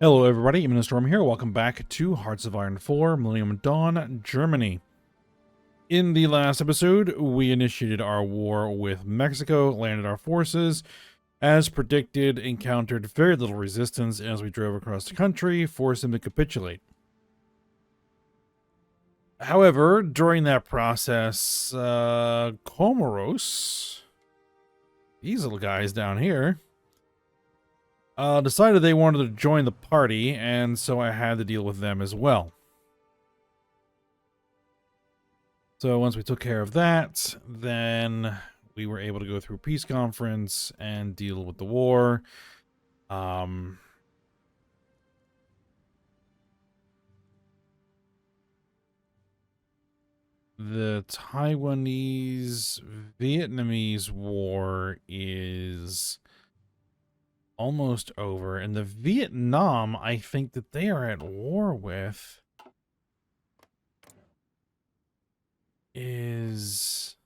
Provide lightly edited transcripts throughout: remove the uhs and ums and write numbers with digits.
Hello everybody, Imminent Storm here. Welcome back to Hearts of Iron 4, Millennium Dawn, Germany. In the last episode, we initiated our war with Mexico, landed our forces. As predicted, encountered very little resistance as we drove across the country, forced them to capitulate. However, during that process, Comoros, these little guys down here, decided they wanted to join the party, and so I had to deal with them as well. So once we took care of that, then we were able to go through a peace conference and deal with the war. The Taiwanese-Vietnamese war is almost over. And the Vietnam, I think that they are at war with, is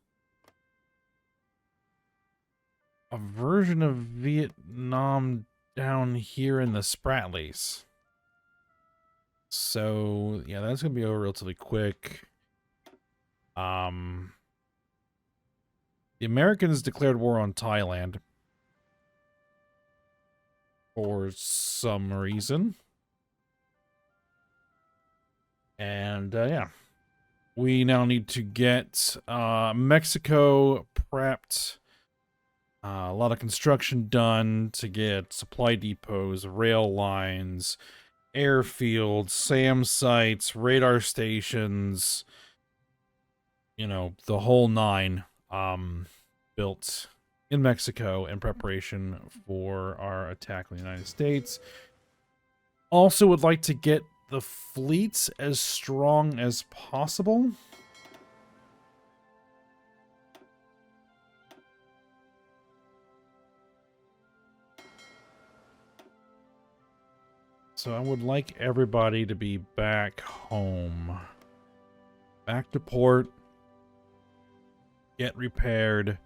a version of Vietnam down here in the Spratlys. So, yeah, that's going to be over relatively quick. The Americans declared war on Thailand for some reason. And, yeah. We now need to get Mexico prepped. A lot of construction done to get supply depots, rail lines, airfields, SAM sites, radar stations, you know, the whole nine, built in Mexico in preparation for our attack on the United States. Also would like to get the fleets as strong as possible. So I would like everybody to be back home. Back to port. Get repaired.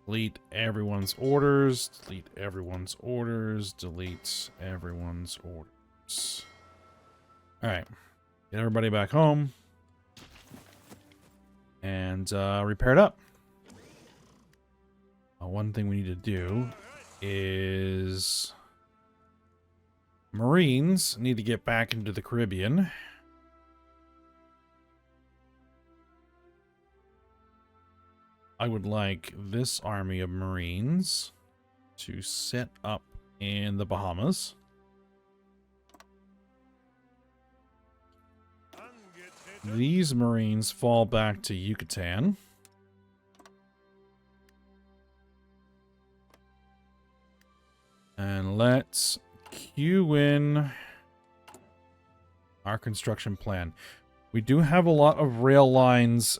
Delete everyone's orders. Delete everyone's orders. Delete everyone's orders. Alright. Get everybody back home. And repair it up. One thing we need to do is Marines need to get back into the Caribbean. I would like this army of Marines to set up in the Bahamas. These Marines fall back to Yucatan. And let's cue in our construction plan. We do have a lot of rail lines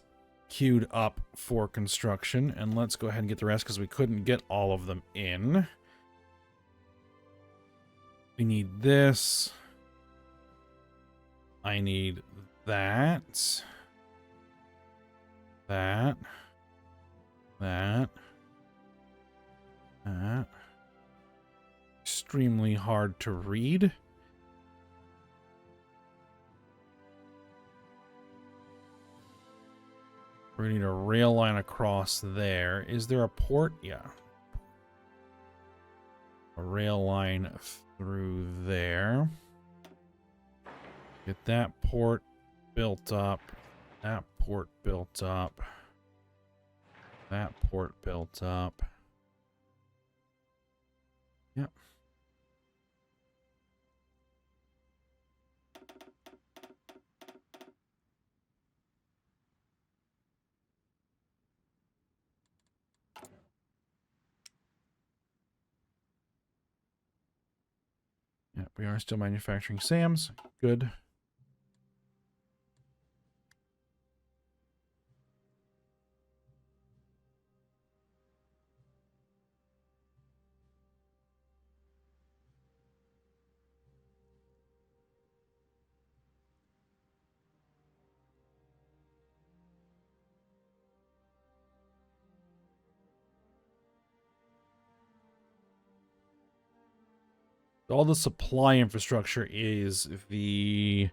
queued up for construction, and let's go ahead and get the rest because we couldn't get all of them in. We need this. I need that. That. Extremely hard to read. We're gonna need a rail line across there. Is there a port? Yeah. A rail line through there. Get that port built up. That port built up. That port built up. Yep. Yeah, we are still manufacturing SAMs. Good. All the supply infrastructure is the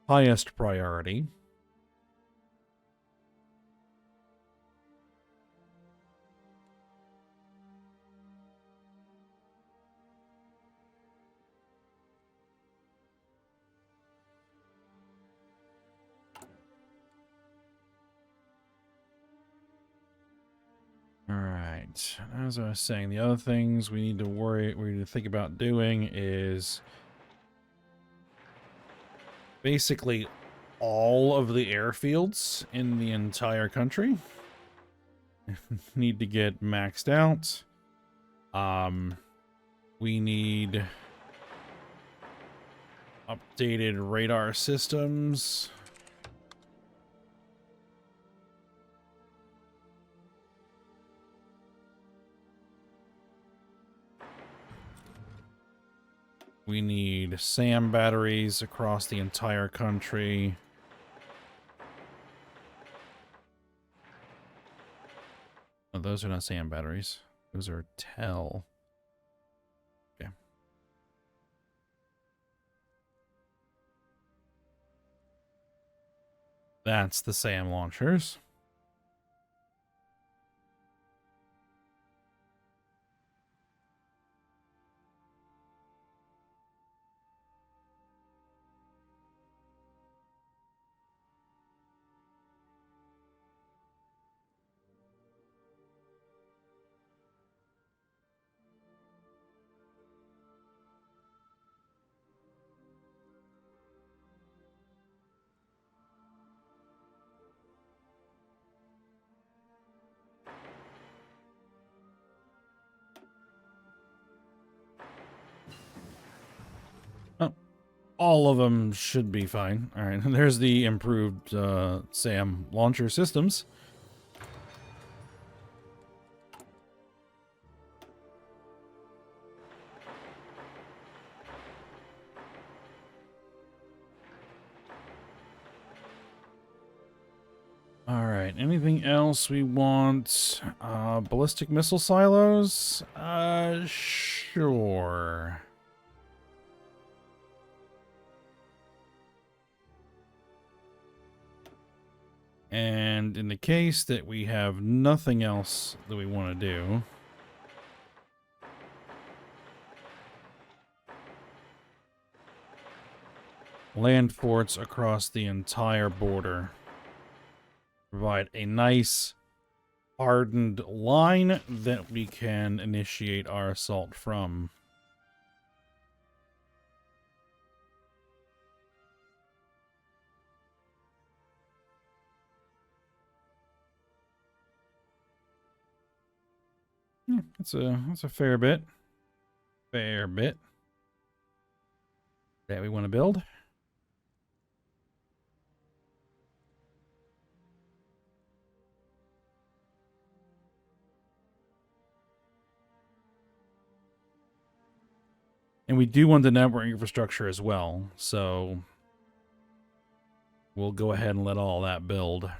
highest priority. All right. As I was saying, the other things we need to think about doing is basically all of the airfields in the entire country need to get maxed out. We need updated radar systems. We need SAM batteries across the entire country. Oh, those are not SAM batteries. Those are TEL. Okay. That's the SAM launchers. All of them should be fine. All right, there's the improved SAM launcher systems. All right, anything else we want? Ballistic missile silos? Sure. And in the case that we have nothing else that we want to do, land forts across the entire border provide a nice hardened line that we can initiate our assault from. Yeah, that's a fair bit. Fair bit that we want to build. And we do want the network infrastructure as well, so we'll go ahead and let all that build.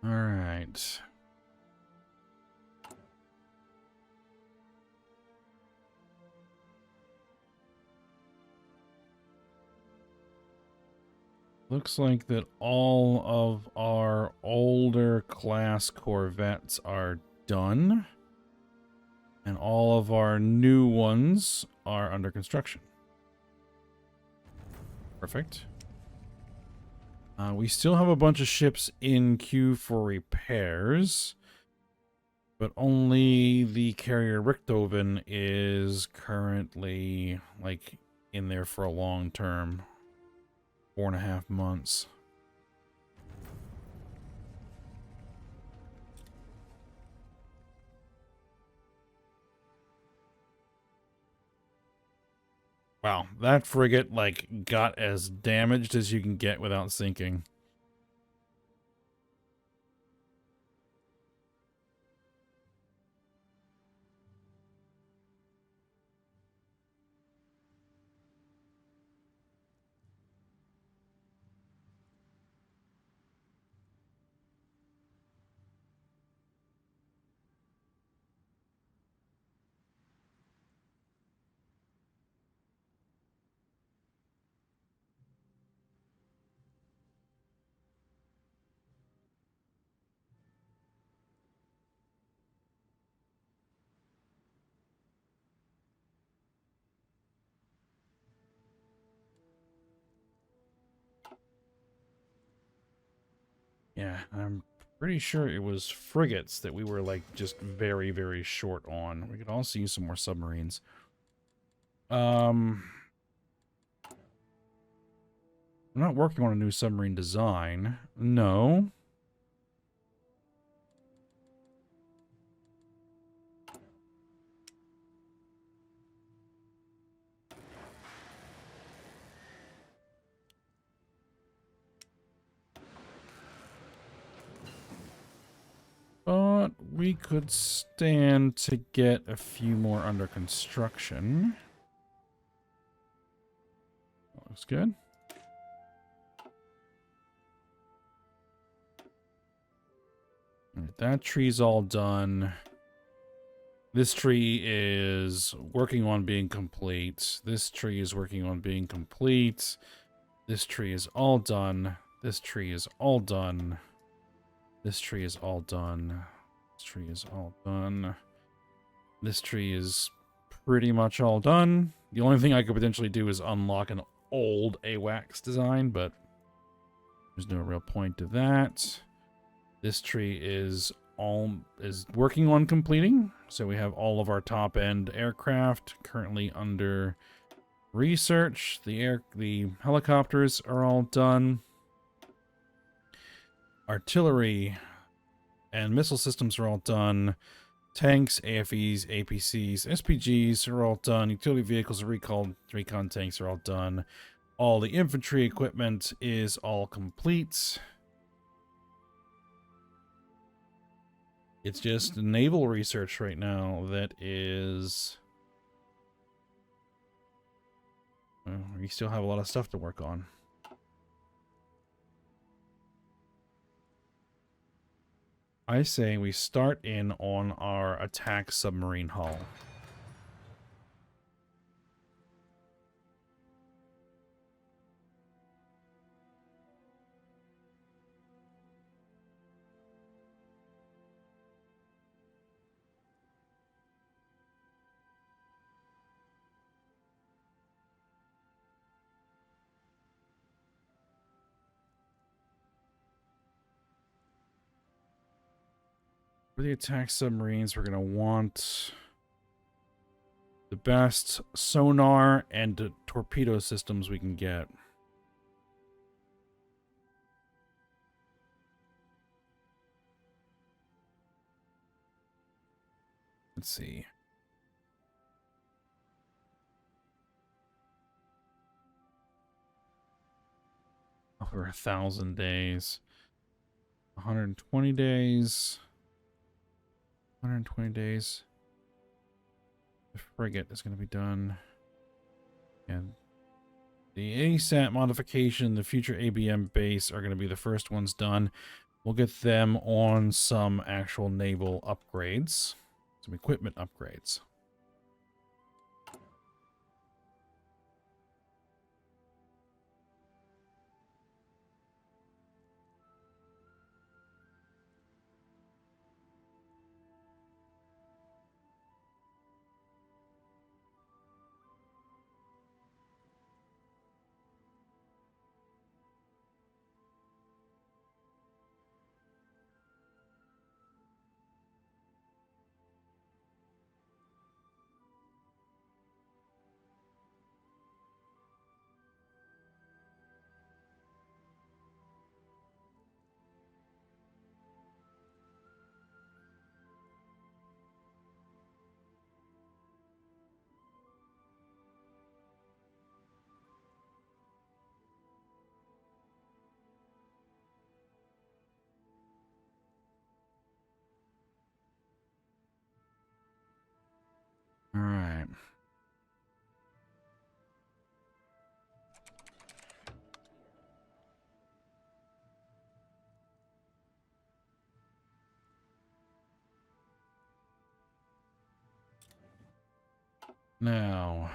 All right. Looks like that all of our older class Corvettes are done. And all of our new ones are under construction. Perfect. We still have a bunch of ships in queue for repairs. But only the carrier Richthofen is currently, like, in there for a long term. 4.5 months. Wow, that frigate, like, got as damaged as you can get without sinking. Yeah, I'm pretty sure it was frigates that we were, like, just very, very short on. We could also use some more submarines. I'm not working on a new submarine design. No. But we could stand to get a few more under construction. That looks good. All right, that tree's all done. This tree is working on being complete. This tree is working on being complete. This tree is all done. This tree is all done. This tree is all done. This tree is all done. This tree is pretty much all done. The only thing I could potentially do is unlock an old AWACS design, but there's no real point to that. This tree is working on completing. So we have all of our top-end aircraft currently under research. The helicopters are all done. Artillery and missile systems are all done. Tanks, AFEs, APCs, SPGs are all done. Utility vehicles, recon tanks are all done. All the infantry equipment is all complete. It's just naval research right now that is... we still have a lot of stuff to work on. I say we start in on our attack submarine hull. For the attack submarines, we're going to want the best sonar and torpedo systems we can get. Let's see. Over 1,000 days. 120 days. 120 days. The frigate is going to be done. And the ASAT modification, the future ABM base are going to be the first ones done. We'll get them on some actual naval upgrades. Some equipment upgrades. Now,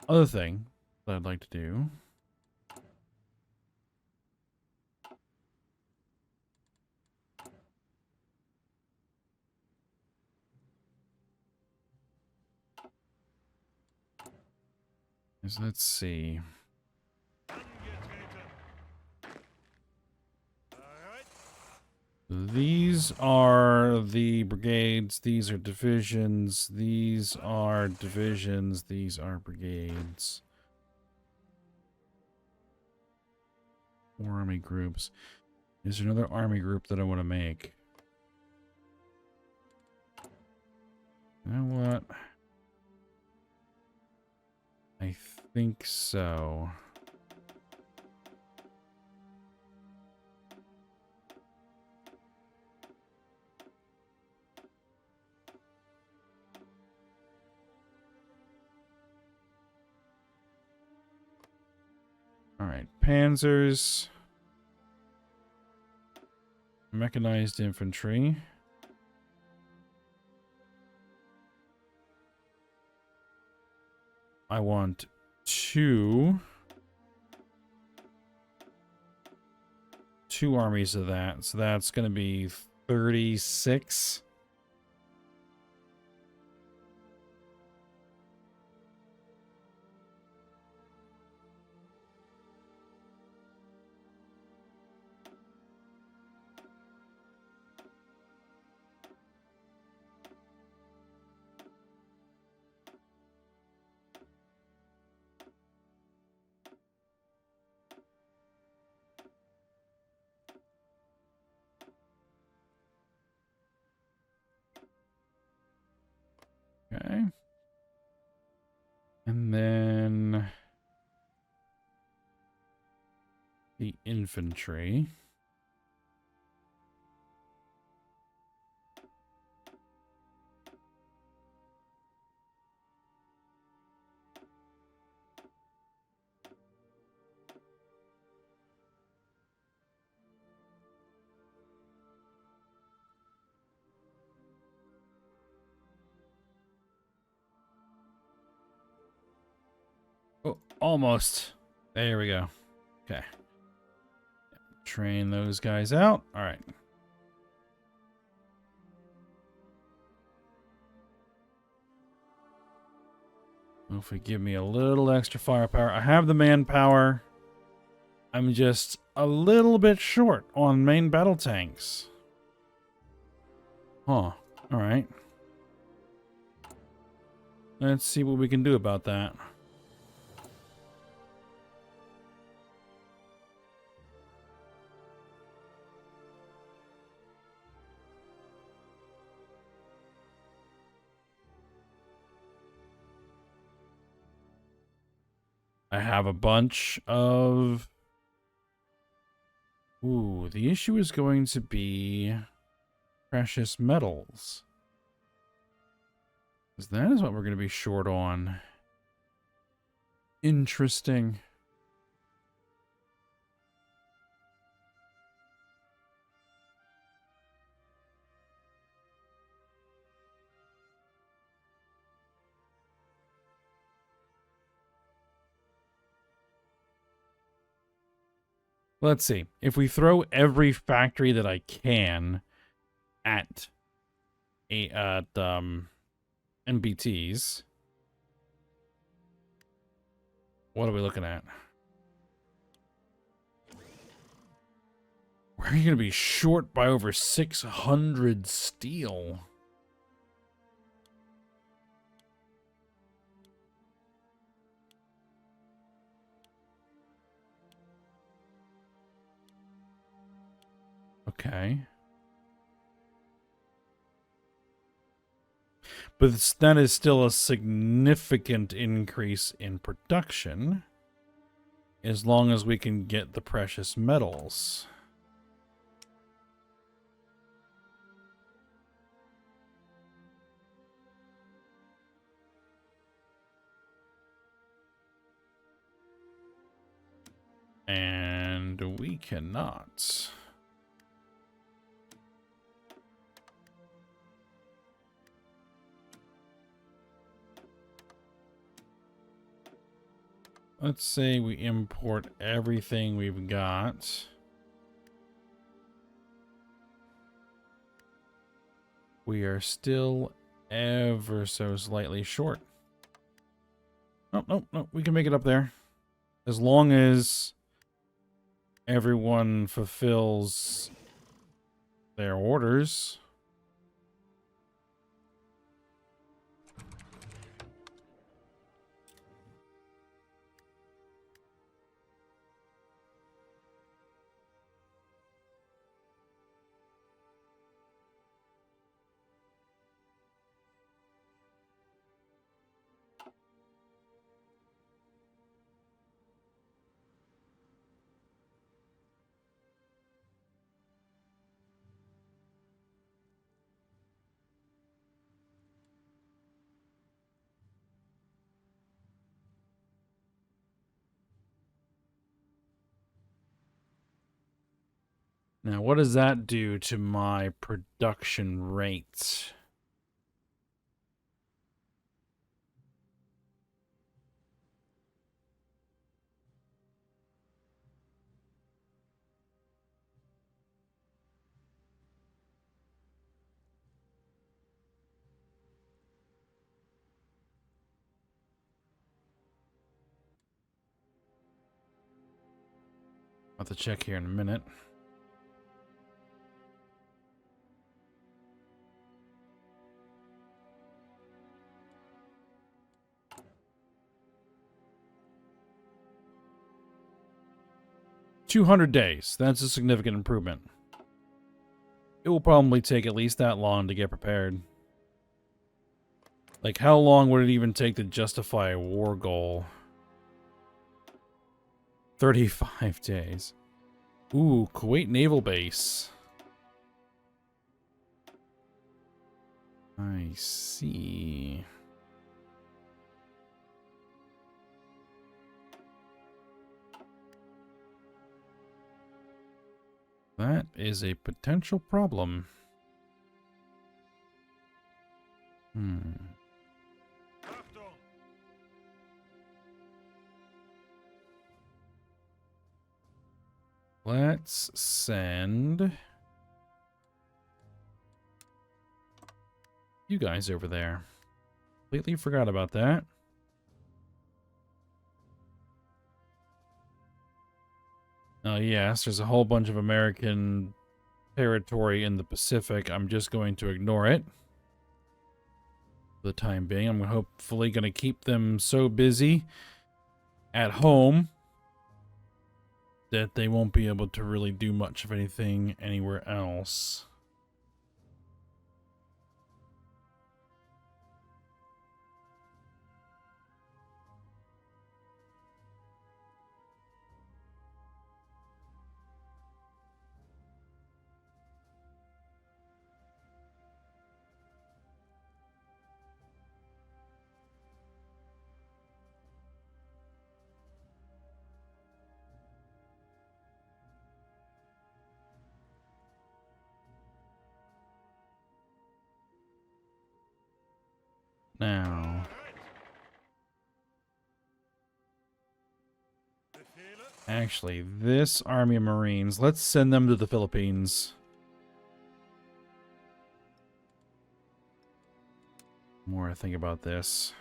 other thing that I'd like to do is, let's see. These are the brigades, these are divisions, these are divisions, these are brigades. 4 army groups. Is there another army group that I want to make? You know what? I think so. All right, panzers, mechanized infantry. I want 2 armies of that, so that's going to be 36. Okay. And then the infantry. Oh, almost. There we go. Okay. Train those guys out. All right. Hopefully give me a little extra firepower. I have the manpower. I'm just a little bit short on main battle tanks. Huh. All right. Let's see what we can do about that. I have a bunch of... Ooh, the issue is going to be precious metals. Because that is what we're going to be short on. Interesting. Let's see. If we throw every factory that I can at MBTs, what are we looking at? We're going to be short by over 600 steel. Okay. But that is still a significant increase in production, as long as we can get the precious metals. And we cannot. let's say we import everything we've got. We are still ever so slightly short. Oh, no, we can make it up there. As long as everyone fulfills their orders. Now, what does that do to my production rate? I'll have to check here in a minute. $200 days. That's a significant improvement. It will probably take at least that long to get prepared. Like, how long would it even take to justify a war goal? 35 days. Ooh, Kuwait Naval Base. I see. That is a potential problem. Let's send you guys over there. Completely forgot about that. Yes, there's a whole bunch of American territory in the Pacific. I'm just going to ignore it for the time being. I'm hopefully going to keep them so busy at home that they won't be able to really do much of anything anywhere else. Now, actually, this Army of Marines, let's send them to the Philippines. The more I think about this,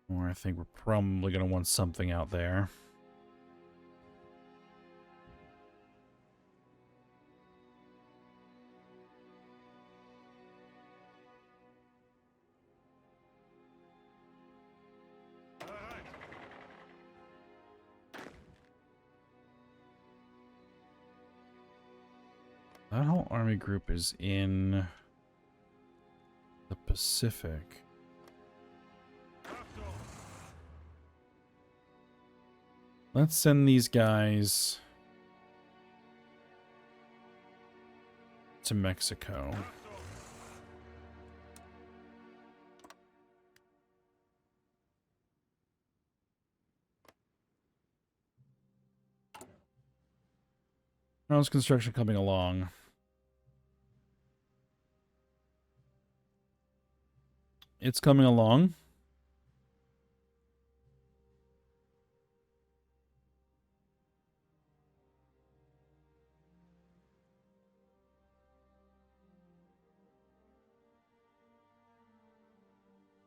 the more I think we're probably going to want something out there. That whole army group is in the Pacific. Let's send these guys to Mexico. How's construction coming along? It's coming along.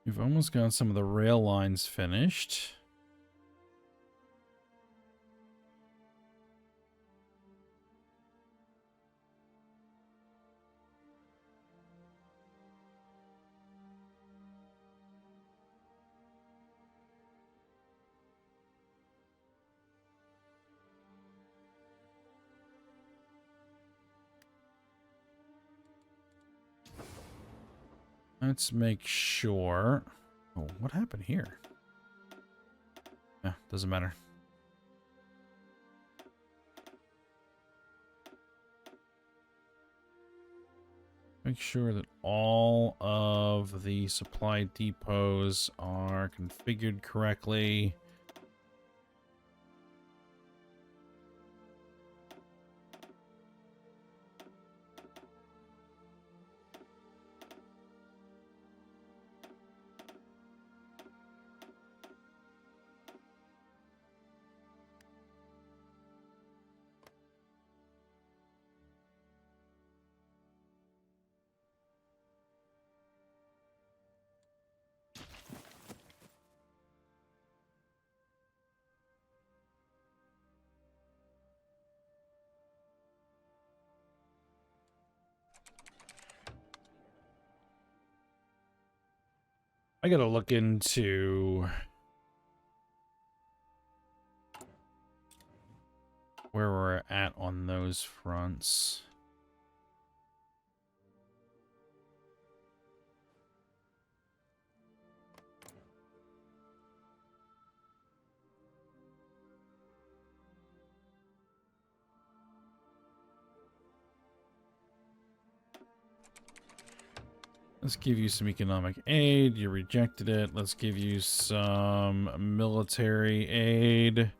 We've almost got some of the rail lines finished. Let's make sure. Oh, what happened here? Yeah, doesn't matter. Make sure that all of the supply depots are configured correctly. I gotta look into where we're at on those fronts. Let's give you some economic aid. You rejected it. Let's give you some military aid.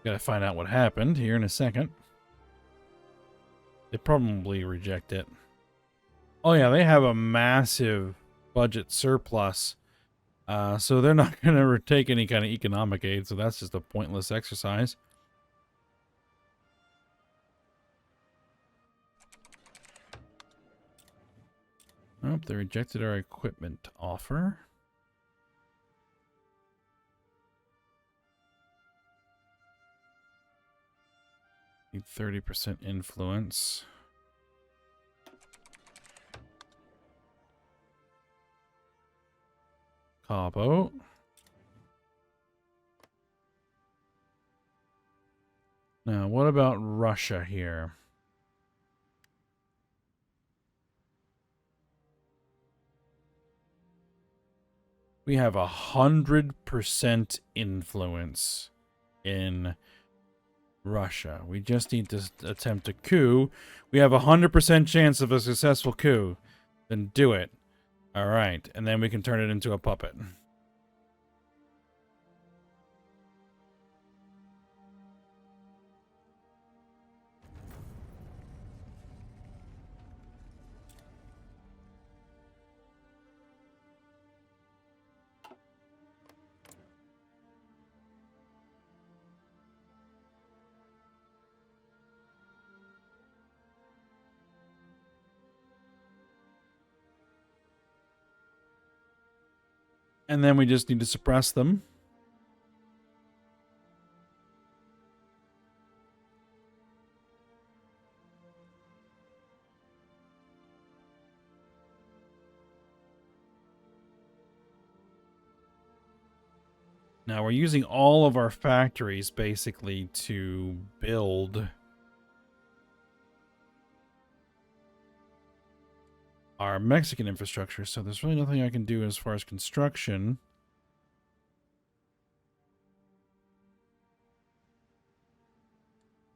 Gotta find out what happened here in a second. They probably reject it. Oh yeah, they have a massive budget surplus. So they're not gonna take any kind of economic aid, so that's just a pointless exercise. Oh, they rejected our equipment offer. Need 30% influence. Cabo. Now, what about Russia here? We have 100% influence in Russia. We just need to attempt a coup. We have 100% chance of a successful coup. Then do it. All right. And then we can turn it into a puppet. And then we just need to suppress them. Now we're using all of our factories basically to build our Mexican infrastructure, so there's really nothing I can do as far as construction.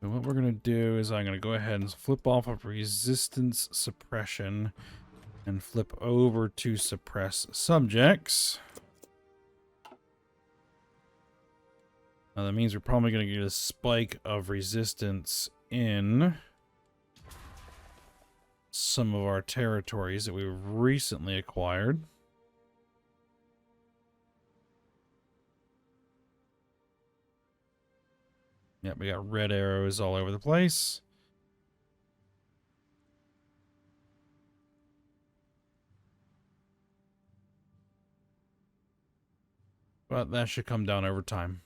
So what we're going to do is I'm going to go ahead and flip off of resistance suppression and flip over to suppress subjects. Now that means we're probably going to get a spike of resistance in some of our territories that we've recently acquired. Yep, we got red arrows all over the place. But that should come down over time.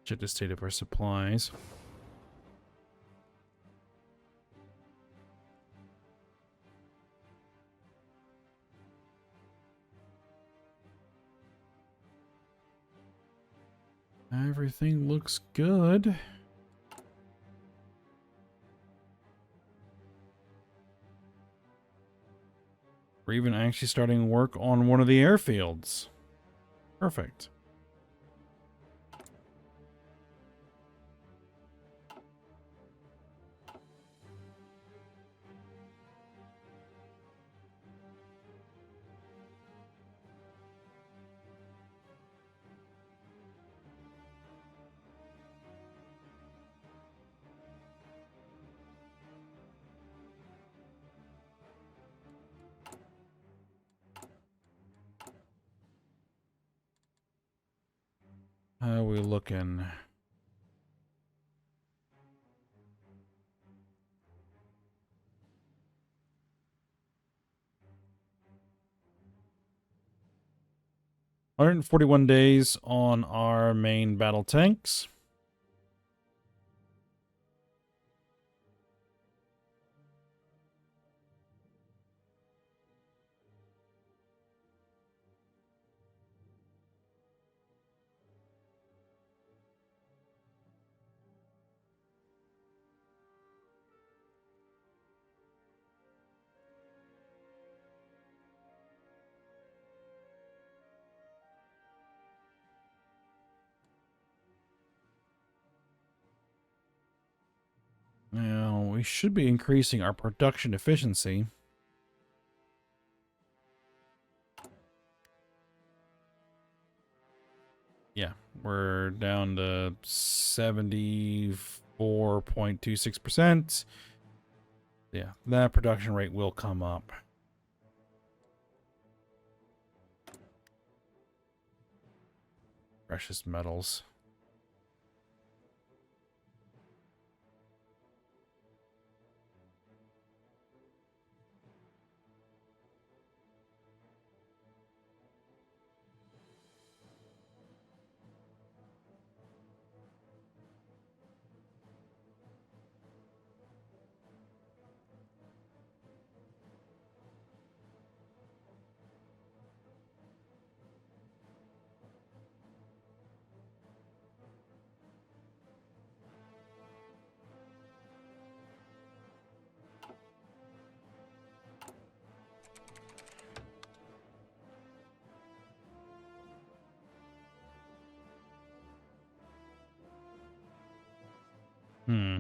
Check the state of our supplies. Everything looks good. We're even actually starting work on one of the airfields. Perfect. How are we looking? $141 days on our main battle tanks. Now, we should be increasing our production efficiency. Yeah, we're down to 74.26%. Yeah, that production rate will come up. Precious metals. Hmm.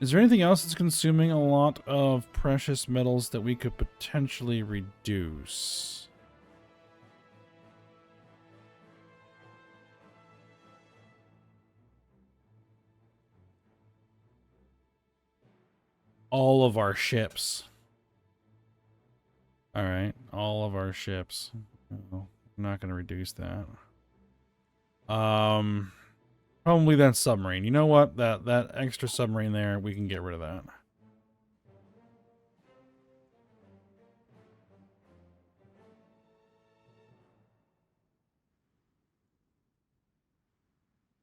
Is there anything else that's consuming a lot of precious metals that we could potentially reduce? All of our ships. All right, all of our ships. Oh, I'm not going to reduce that. Probably that submarine. You know what? That extra submarine there, we can get rid of that.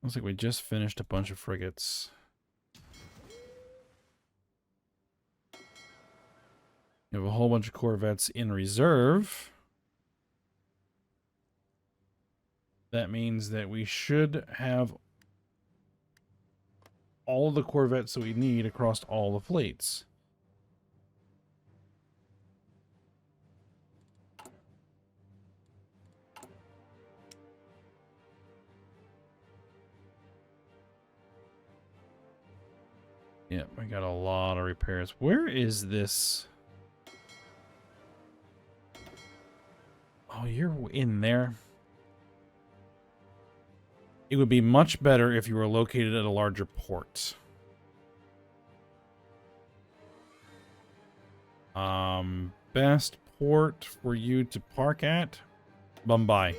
Looks like we just finished a bunch of frigates. You have a whole bunch of corvettes in reserve. That means that we should have all the corvettes that we need across all the fleets. Yeah, we got a lot of repairs. Where is this? Oh, you're in there. It would be much better if you were located at a larger port. Best port for you to park at? Mumbai.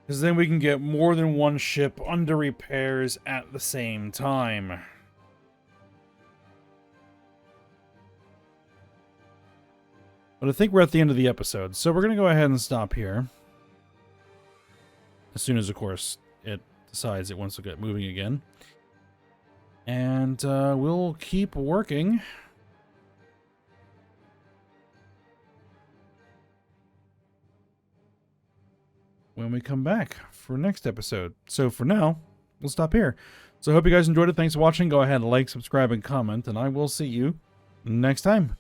Because then we can get more than one ship under repairs at the same time. But I think we're at the end of the episode, so we're going to go ahead and stop here. As soon as, of course, it decides it wants to get moving again. And we'll keep working. When we come back for next episode. So for now, we'll stop here. So I hope you guys enjoyed it. Thanks for watching. Go ahead, like, subscribe, and comment, and I will see you next time.